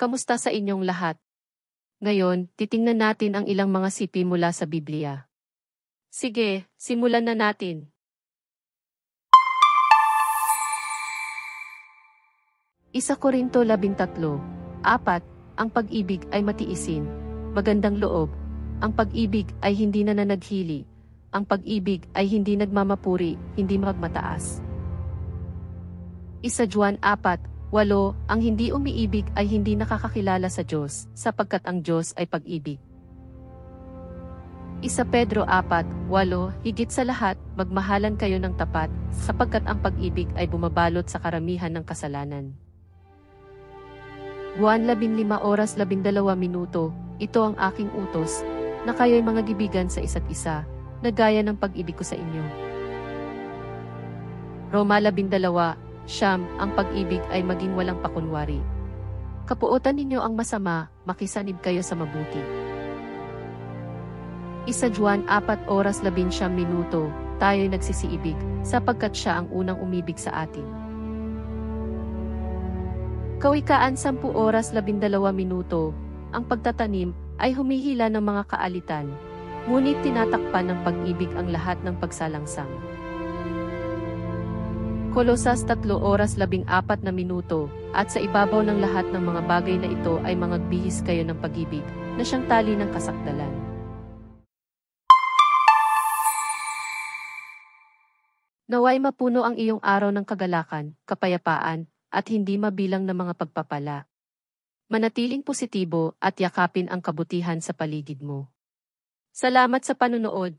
Kamusta sa inyong lahat? Ngayon, titingnan natin ang ilang mga sipi mula sa Biblia. Sige, simulan na natin. Isa Korinto 13:4. Ang pag-ibig ay matiisin, magandang loob. Ang pag-ibig ay hindi nananaghili. Ang pag-ibig ay hindi nagmamapuri, hindi magmataas. Isa Juan 4:8. Ang hindi umiibig ay hindi nakakakilala sa Diyos, sapagkat ang Diyos ay pag-ibig. Isa Pedro 4:8. Higit sa lahat, magmahalan kayo ng tapat, sapagkat ang pag-ibig ay bumabalot sa karamihan ng kasalanan. Juan 15:12. Ito ang aking utos, na kayo'y mga gibigan sa isa't isa, na gaya ng pag-ibig ko sa inyo. Roma 12:9. Ang pag-ibig ay maging walang pakunwari. Kapuotan ninyo ang masama, makisanib kayo sa mabuti. Isa Juan 4:19. Tayo'y nagsisiibig, sapagkat siya ang unang umibig sa atin. Kawikaan 10:12. Ang pagtatanim ay humihila ng mga kaalitan, ngunit tinatakpan ng pag-ibig ang lahat ng pagsalangsang. Kolosas 3:14. At sa ibabaw ng lahat ng mga bagay na ito ay mangagbihis kayo ng pag-ibig, na siyang tali ng kasakdalan. Naway mapuno ang iyong araw ng kagalakan, kapayapaan, at hindi mabilang na mga pagpapala. Manatiling positibo at yakapin ang kabutihan sa paligid mo. Salamat sa panunood.